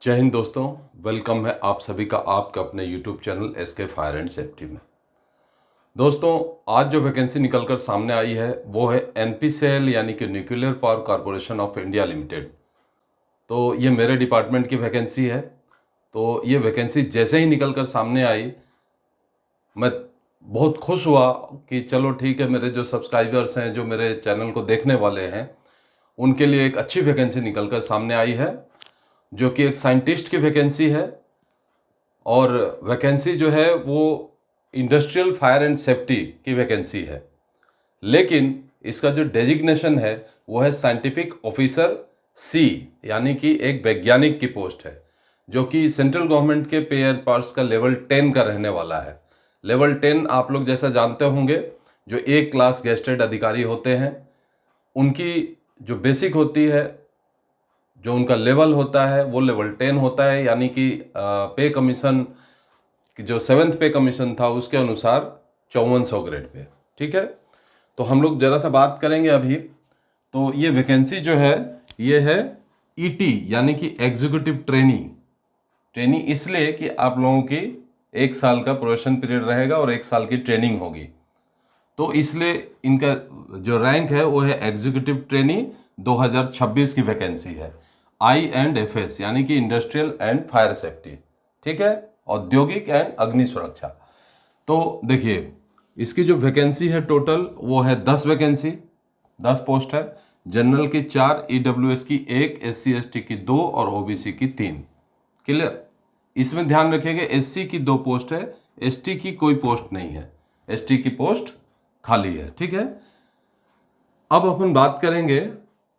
जय हिंद दोस्तों, वेलकम है आप सभी का आपके अपने YouTube channel SK fire and safety में। दोस्तों, आज जो वैकेंसी निकलकर सामने आई है वो है एनपीसीएल यानी कि nuclear power corporation of India limited. तो ये मेरे डिपार्टमेंट की वैकेंसी है। तो ये वैकेंसी जैसे ही निकलकर सामने आई, मैं बहुत खुश हुआ कि चलो ठीक है, मेरे जो सब्सक्राइबर्स हैं, जो मेरे चैनल को देखने वाले हैं, उनके लिए एक अच्छी वैकेंसी निकलकर सामने आई है, जो कि एक साइंटिस्ट की वैकेंसी है। और वैकेंसी जो है वो इंडस्ट्रियल फायर एंड सेफ्टी की वैकेंसी है, लेकिन इसका जो डेजिग्नेशन है वो है साइंटिफिक ऑफिसर सी, यानी कि एक वैज्ञानिक की पोस्ट है, जो कि सेंट्रल गवर्नमेंट के पे एंड पार्ट्स का लेवल 10 का रहने वाला है। लेवल 10 आप लोग जैसा जानते होंगे, जो एक क्लास गेस्टेड अधिकारी होते हैं, उनकी जो बेसिक होती है, जो उनका लेवल होता है वो लेवल 10 होता है, यानी कि पे कमीशन कि जो 7th पे कमीशन था उसके अनुसार 5400 ग्रेड पे। ठीक है, तो हम लोग जरा सा बात करेंगे अभी। तो ये वैकेंसी जो है ये है ईटी यानी कि एग्जीक्यूटिव ट्रेनी इसलिए कि आप लोगों की 1 साल का प्रोबेशन पीरियड रहेगा और 1 साल की ट्रेनिंग होगी। तो इसलिए इनका जो रैंक है वो है एग्जीक्यूटिव ट्रेनी 2026 की वैकेंसी है। INDFS यानी कि इंडस्ट्रियल एंड फायर सेफ्टी। ठीक है, औद्योगिक एंड अग्नि सुरक्षा। तो देखिए, इसकी जो वैकेंसी है टोटल वो है 10 वैकेंसी, 10 पोस्ट है। जनरल की 4, EWS की 1, SC ST की 2 और OBC की 3। क्लियर। इसमें ध्यान रखिएगा, SC की 2 पोस्ट है, ST की कोई पोस्ट नहीं है, ST की पोस्ट खाली है। ठीक है, अब अपन बात करेंगे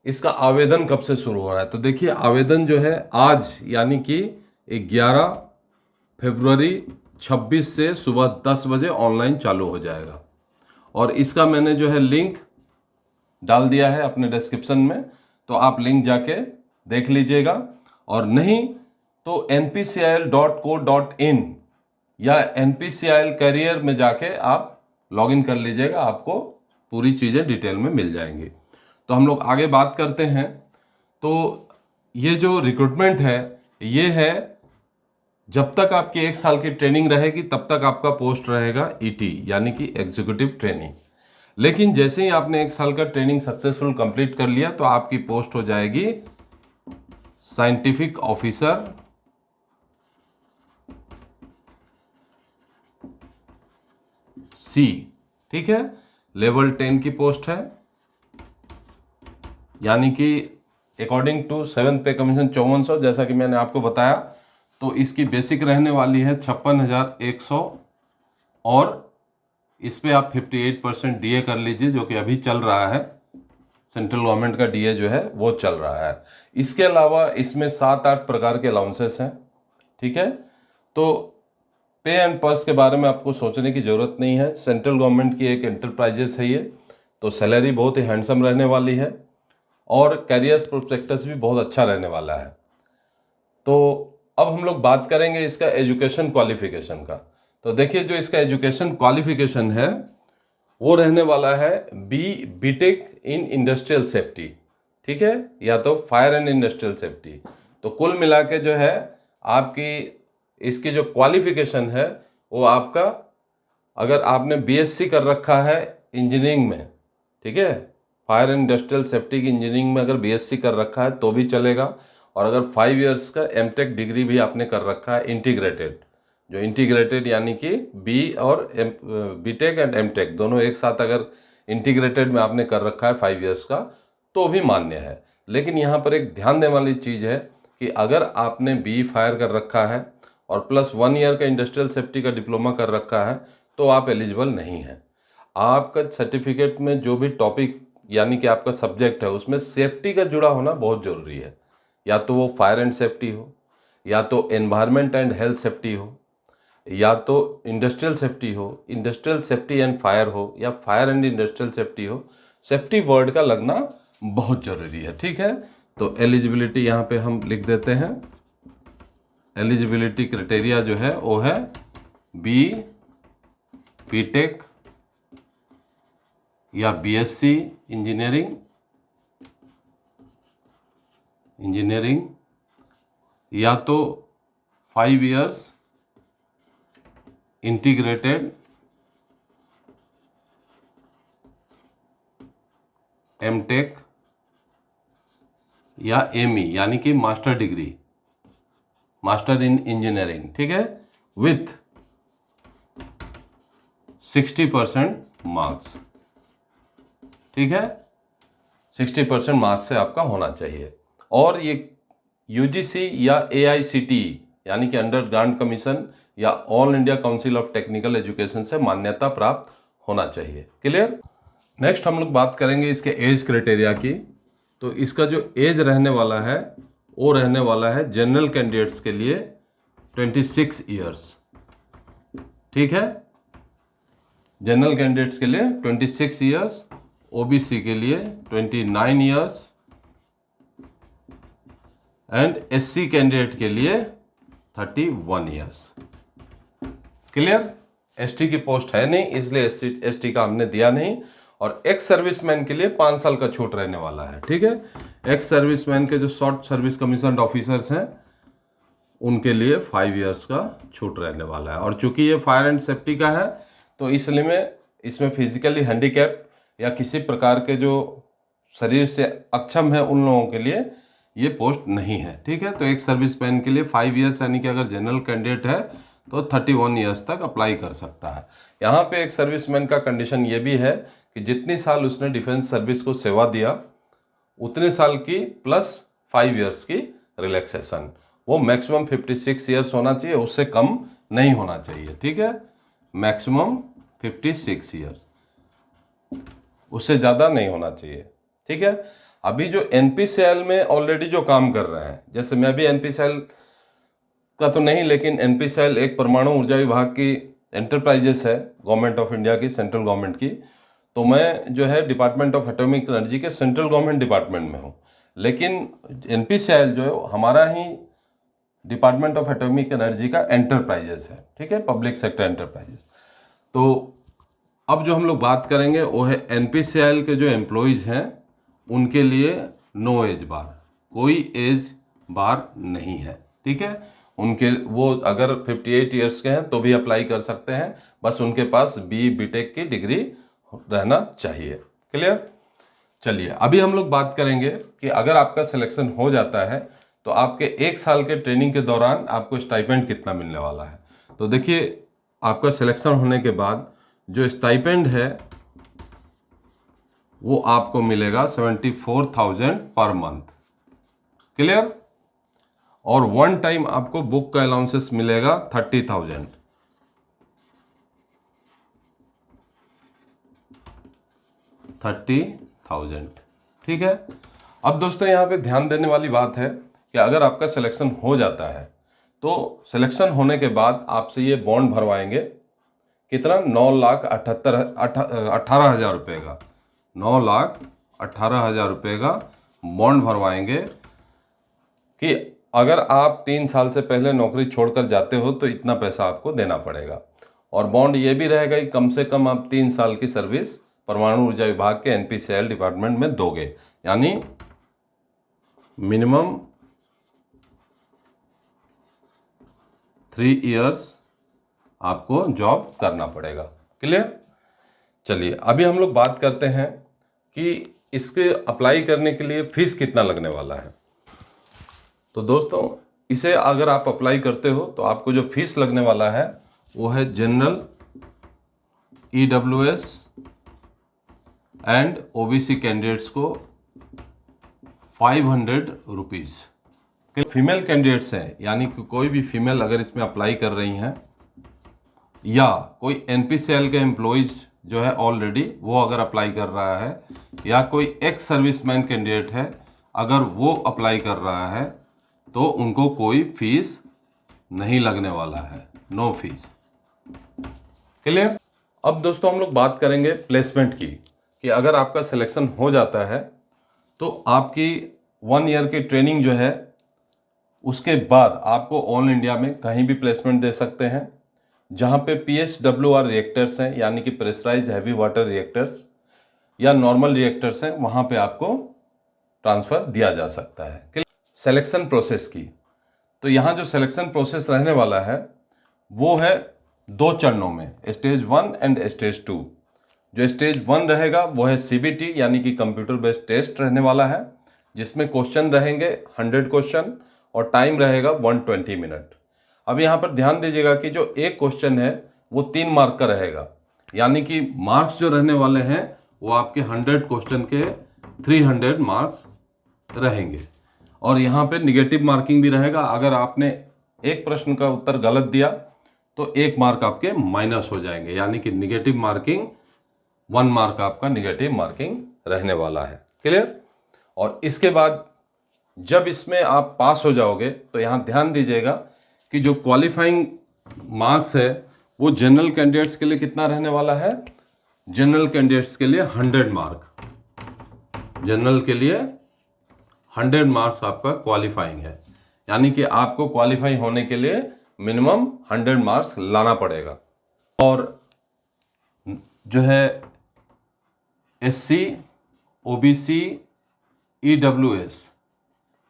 इसका आवेदन कब से शुरू हो रहा है। तो देखिए, आवेदन जो है आज यानी कि 11 फरवरी 26 से सुबह 10 बजे ऑनलाइन चालू हो जाएगा। और इसका मैंने जो है लिंक डाल दिया है अपने डिस्क्रिप्शन में, तो आप लिंक जाके देख लीजिएगा। और नहीं तो npcil.co.in या NPCIL करियर में जाके आप लॉगिन कर लीजिएगा, आपको पूरी चीज़ें डिटेल में मिल जाएंगी। तो हम लोग आगे बात करते हैं। तो ये जो रिक्रूटमेंट है ये है, जब तक आपकी 1 साल की ट्रेनिंग रहेगी तब तक आपका पोस्ट रहेगा ET यानी कि एग्जीक्यूटिव ट्रेनिंग। लेकिन जैसे ही आपने 1 साल का ट्रेनिंग सक्सेसफुल कंप्लीट कर लिया तो आपकी पोस्ट हो जाएगी साइंटिफिक ऑफिसर C। ठीक है, लेवल 10 की पोस्ट है, यानी कि अकॉर्डिंग टू 7th पे कमीशन 5400, जैसा कि मैंने आपको बताया। तो इसकी बेसिक रहने वाली है 56,100 और इस पे आप 58% DA कर लीजिए, जो कि अभी चल रहा है। सेंट्रल गवर्नमेंट का DA जो है वो चल रहा है। इसके अलावा इसमें 7-8 प्रकार के अलाउंसेस हैं। ठीक है, तो पे एंड पर्स के बारे में आपको सोचने की ज़रूरत नहीं है। सेंट्रल गवर्नमेंट की एक एंटरप्राइजेस है ये, तो सैलरी बहुत ही हैंडसम रहने वाली है और कैरियर प्रोस्पेक्टस भी बहुत अच्छा रहने वाला है। तो अब हम लोग बात करेंगे इसका एजुकेशन क्वालिफिकेशन का। तो देखिए, जो इसका एजुकेशन क्वालिफिकेशन है वो रहने वाला है बीटेक इन इंडस्ट्रियल सेफ्टी। ठीक है, या तो फायर एंड इंडस्ट्रियल सेफ्टी। तो कुल मिला के जो है आपकी इसकी जो क्वालिफिकेशन है वो आपका, अगर आपने BSc कर रखा है इंजीनियरिंग में, ठीक है, फायर एंड इंडस्ट्रियल सेफ्टी की इंजीनियरिंग में अगर BSc कर रखा है तो भी चलेगा। और अगर 5 इयर्स का MTech डिग्री भी आपने कर रखा है इंटीग्रेटेड, जो इंटीग्रेटेड यानी कि B और BTech एंड MTech दोनों एक साथ अगर इंटीग्रेटेड में आपने कर रखा है 5 इयर्स का, तो भी मान्य है। लेकिन यहाँ पर एक ध्यान देने वाली चीज़ है कि अगर आपने BE फायर कर रखा है और प्लस 1 ईयर का इंडस्ट्रियल सेफ्टी का डिप्लोमा कर रखा है तो आप एलिजिबल नहीं हैं। आपका सर्टिफिकेट में जो भी टॉपिक यानी कि आपका सब्जेक्ट है उसमें सेफ्टी का जुड़ा होना बहुत ज़रूरी है। या तो वो फायर एंड सेफ्टी हो, या तो एनवायरनमेंट एंड हेल्थ सेफ्टी हो, या तो इंडस्ट्रियल सेफ्टी हो, इंडस्ट्रियल सेफ्टी एंड फायर हो, या फायर एंड इंडस्ट्रियल सेफ्टी हो। सेफ्टी वर्ड का लगना बहुत ज़रूरी है। ठीक है, तो एलिजिबिलिटी यहाँ पे हम लिख देते हैं। एलिजिबिलिटी क्राइटेरिया जो है वो है BTech या BSc इंजीनियरिंग या तो 5 years इंटीग्रेटेड एमटेक या एमई यानी कि master degree, master in engineering, ठीक है, विथ 60% मार्क्स, ठीक है, 60% मार्क्स से आपका होना चाहिए। और ये यूजीसी या एआईसीटीई यानी कि अंडर ग्रांट कमीशन या all India council of technical education से मान्यता प्राप्त होना चाहिए। क्लियर। नेक्स्ट हम लोग बात करेंगे इसके एज क्राइटेरिया की। तो इसका जो एज रहने वाला है वो रहने वाला है जनरल कैंडिडेट्स के लिए 26 ईयर्स, ठीक है, जनरल कैंडिडेट्स के लिए 26 ईयर्स, ओबीसी के लिए 29 ईयर्स एंड एससी कैंडिडेट के लिए 31 ईयर्स। क्लियर। एसटी की पोस्ट है नहीं इसलिए एसटी का हमने दिया नहीं। और एक्स सर्विसमैन के लिए 5 साल का छूट रहने वाला है, ठीक है। एक्स सर्विसमैन के जो शॉर्ट सर्विस कमीशन ऑफिसर्स हैं उनके लिए 5 इयर्स का छूट रहने वाला है। और चूंकि ये फायर एंड सेफ्टी का है तो इसलिए में इसमें फिजिकली हैंडीकैप्ड या किसी प्रकार के जो शरीर से अक्षम है उन लोगों के लिए ये पोस्ट नहीं है, ठीक है। तो एक सर्विसमैन के लिए 5 इयर्स यानी कि अगर जनरल कैंडिडेट है तो 31 इयर्स तक अप्लाई कर सकता है। यहाँ पे एक सर्विसमैन का कंडीशन ये भी है कि जितनी साल उसने डिफेंस सर्विस को सेवा दिया उतने साल की प्लस 5 इयर्स की रिलैक्सेशन, वो मैक्सिमम 56 इयर्स होना चाहिए, उससे कम नहीं होना चाहिए, ठीक है। मैक्सिमम 56 इयर्स, उससे ज़्यादा नहीं होना चाहिए, ठीक है। अभी जो एनपीसीएल में ऑलरेडी जो काम कर रहे हैं, जैसे मैं भी एनपीसीएल का तो नहीं, लेकिन एनपीसीएल एक परमाणु ऊर्जा विभाग की एंटरप्राइजेस है गवर्नमेंट ऑफ इंडिया की, सेंट्रल गवर्नमेंट की। तो मैं जो है डिपार्टमेंट ऑफ एटॉमिक एनर्जी के सेंट्रल गवर्नमेंट डिपार्टमेंट में हूँ, लेकिन एनपीसीएल जो है हमारा ही डिपार्टमेंट ऑफ एटॉमिक एनर्जी का एंटरप्राइजेस है, ठीक है, पब्लिक सेक्टर एंटरप्राइजेस। तो अब जो हम लोग बात करेंगे वो है एनपीसीएल के जो एम्प्लॉयज़ हैं उनके लिए नो एज बार, कोई एज बार नहीं है, ठीक है। उनके वो अगर 58 ईयर्स के हैं तो भी अप्लाई कर सकते हैं, बस उनके पास बीटेक की डिग्री रहना चाहिए। क्लियर। चलिए अभी हम लोग बात करेंगे कि अगर आपका सिलेक्शन हो जाता है तो आपके 1 साल के ट्रेनिंग के दौरान आपको स्टाइपेंड कितना मिलने वाला है। तो देखिए आपका सिलेक्शन होने के बाद जो स्टाइपेंड है वो आपको मिलेगा 74,000 पर मंथ। क्लियर। और वन टाइम आपको बुक का अलाउंसेस मिलेगा 30,000। ठीक है। अब दोस्तों यहाँ पे ध्यान देने वाली बात है कि अगर आपका सिलेक्शन हो जाता है तो सिलेक्शन होने के बाद आपसे ये बॉन्ड भरवाएंगे, कितना, 9,18,000 रुपये का, 9,18,000 रुपये का बॉन्ड भरवाएंगे कि अगर आप 3 साल से पहले नौकरी छोड़कर जाते हो तो इतना पैसा आपको देना पड़ेगा। और बॉन्ड ये भी रहेगा कि कम से कम आप 3 साल की सर्विस परमाणु ऊर्जा विभाग के एनपीसीएल डिपार्टमेंट में दोगे, यानी मिनिमम 3 इयर्स आपको जॉब करना पड़ेगा। क्लियर। चलिए अभी हम लोग बात करते हैं कि इसके अप्लाई करने के लिए फीस कितना लगने वाला है। तो दोस्तों इसे अगर आप अप्लाई करते हो तो आपको जो फीस लगने वाला है वो है general, EWS and OBC candidates को 500 रुपीज़। फीमेल कैंडिडेट्स हैं यानी कि कोई भी फीमेल अगर इसमें अप्लाई कर रही हैं या कोई एनपीसीएल के एम्प्लॉयज़ जो है ऑलरेडी वो अगर अप्लाई कर रहा है या कोई एक्स सर्विसमैन कैंडिडेट है अगर वो अप्लाई कर रहा है तो उनको कोई फीस नहीं लगने वाला है, नो फीस। क्लियर। अब दोस्तों हम लोग बात करेंगे प्लेसमेंट की कि अगर आपका सिलेक्शन हो जाता है तो आपकी 1 ईयर की ट्रेनिंग जो है उसके बाद आपको ऑल इंडिया में कहीं भी प्लेसमेंट दे सकते हैं जहां पे PHWR रिएक्टर्स हैं यानी कि प्रेशराइज हैवी वाटर रिएक्टर्स या नॉर्मल रिएक्टर्स हैं, वहां पे आपको ट्रांसफ़र दिया जा सकता है। सिलेक्शन प्रोसेस की, तो यहाँ जो सिलेक्शन प्रोसेस रहने वाला है वो है 2 चरणों में, स्टेज 1 एंड स्टेज 2। जो स्टेज 1 रहेगा वो है CBT यानी कि कंप्यूटर बेस्ड टेस्ट रहने वाला है, जिसमें क्वेश्चन रहेंगे 100 क्वेश्चन और टाइम रहेगा 120 मिनट। अब यहाँ पर ध्यान दीजिएगा कि जो एक क्वेश्चन है वो 3 मार्क का रहेगा, यानी कि मार्क्स जो रहने वाले हैं वो आपके 100 क्वेश्चन के 300 मार्क्स रहेंगे। और यहाँ पे निगेटिव मार्किंग भी रहेगा। अगर आपने एक प्रश्न का उत्तर गलत दिया तो 1 मार्क आपके माइनस हो जाएंगे, यानी कि निगेटिव मार्किंग 1 मार्क आपका निगेटिव मार्किंग रहने वाला है। क्लियर? और इसके बाद जब इसमें आप पास हो जाओगे तो यहाँ ध्यान दीजिएगा कि जो क्वालिफाइंग मार्क्स है वो जनरल कैंडिडेट्स के लिए कितना रहने वाला है। जनरल कैंडिडेट्स के लिए 100 मार्क, जनरल के लिए 100 मार्क्स आपका क्वालिफाइंग है, यानी कि आपको क्वालिफाई होने के लिए मिनिमम 100 मार्क्स लाना पड़ेगा। और जो है SC, OBC, EWS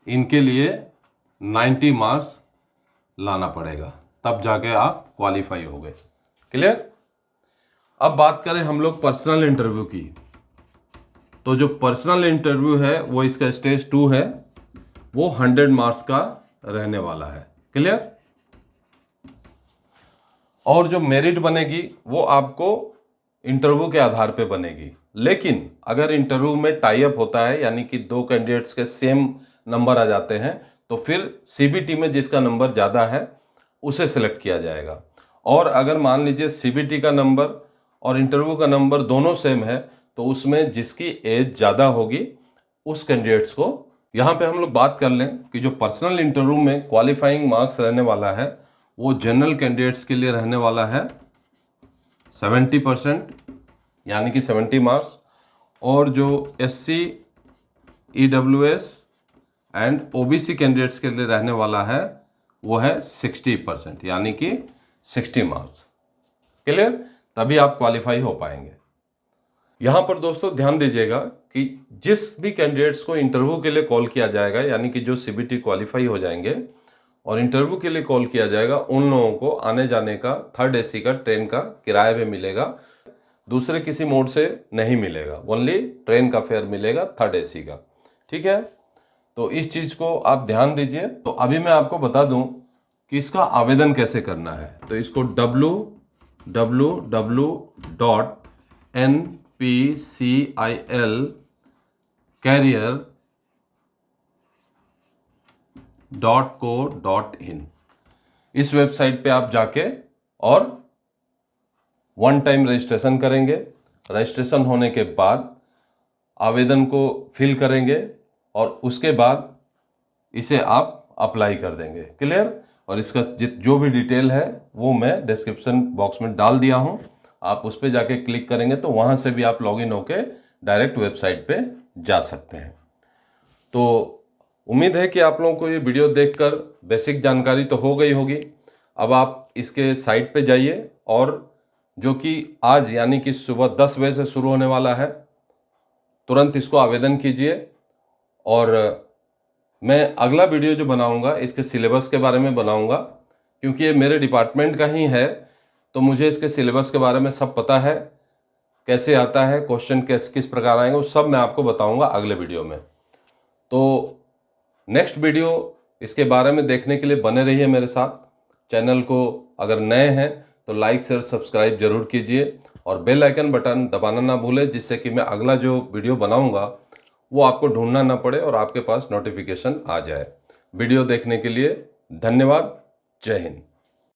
इनके लिए 90 मार्क्स लाना पड़ेगा, तब जाके आप क्वालिफाई हो गए। क्लियर? अब बात करें हम लोग पर्सनल इंटरव्यू की, तो जो पर्सनल इंटरव्यू है वो इसका स्टेज 2 है, वो 100 मार्क्स का रहने वाला है। क्लियर? और जो मेरिट बनेगी वो आपको इंटरव्यू के आधार पे बनेगी, लेकिन अगर इंटरव्यू में टाई अप होता है यानी कि 2 कैंडिडेट्स के सेम नंबर आ जाते हैं तो फिर CBT में जिसका नंबर ज़्यादा है उसे सिलेक्ट किया जाएगा। और अगर मान लीजिए CBT का नंबर और इंटरव्यू का नंबर दोनों सेम है तो उसमें जिसकी एज ज़्यादा होगी उस कैंडिडेट्स को, यहाँ पे हम लोग बात कर लें कि जो पर्सनल इंटरव्यू में क्वालिफाइंग मार्क्स रहने वाला है वो जनरल कैंडिडेट्स के लिए रहने वाला है 70%, यानी कि 70 मार्क्स। और जो SC, EWS and OBC candidates के लिए रहने वाला है वो है 60%, यानी कि 60 मार्क्स। क्लियर? तभी आप क्वालिफाई हो पाएंगे। यहाँ पर दोस्तों ध्यान दीजिएगा कि जिस भी कैंडिडेट्स को इंटरव्यू के लिए कॉल किया जाएगा, यानी कि जो CBT क्वालिफाई हो जाएंगे और इंटरव्यू के लिए कॉल किया जाएगा, उन लोगों को आने जाने का 3rd AC का ट्रेन का किराया भी मिलेगा, दूसरे किसी मोड से नहीं मिलेगा, ओनली ट्रेन का फेयर मिलेगा 3rd AC का। ठीक है? तो इस चीज़ को आप ध्यान दीजिए। तो अभी मैं आपको बता दूं कि इसका आवेदन कैसे करना है। तो इसको www.npcilcareer.co.in इस वेबसाइट पे आप जाके और 1 टाइम रजिस्ट्रेशन करेंगे। रजिस्ट्रेशन होने के बाद आवेदन को फिल करेंगे और उसके बाद इसे आप अप्लाई कर देंगे। क्लियर? और इसका जो भी डिटेल है वो मैं डिस्क्रिप्शन बॉक्स में डाल दिया हूँ, आप उस पर जाके क्लिक करेंगे तो वहाँ से भी आप लॉगिन होके डायरेक्ट वेबसाइट पे जा सकते हैं। तो उम्मीद है कि आप लोगों को ये वीडियो देखकर बेसिक जानकारी तो हो गई होगी। अब आप इसके साइट पे जाइए और जो कि आज यानी कि सुबह 10 बजे से शुरू होने वाला है, तुरंत इसको आवेदन कीजिए। और मैं अगला वीडियो जो बनाऊंगा इसके सिलेबस के बारे में बनाऊंगा, क्योंकि ये मेरे डिपार्टमेंट का ही है तो मुझे इसके सिलेबस के बारे में सब पता है, कैसे आता है, क्वेश्चन किस प्रकार आएंगे, वो सब मैं आपको बताऊंगा अगले वीडियो में। तो नेक्स्ट वीडियो इसके बारे में देखने के लिए बने रहिए मेरे साथ। चैनल को अगर नए हैं तो लाइक शेयर सब्सक्राइब जरूर कीजिए और बेल आइकन बटन दबाना ना भूलें, जिससे कि मैं अगला जो वीडियो बनाऊंगा वो आपको ढूंढना ना पड़े और आपके पास नोटिफिकेशन आ जाए। वीडियो देखने के लिए धन्यवाद। जय हिंद।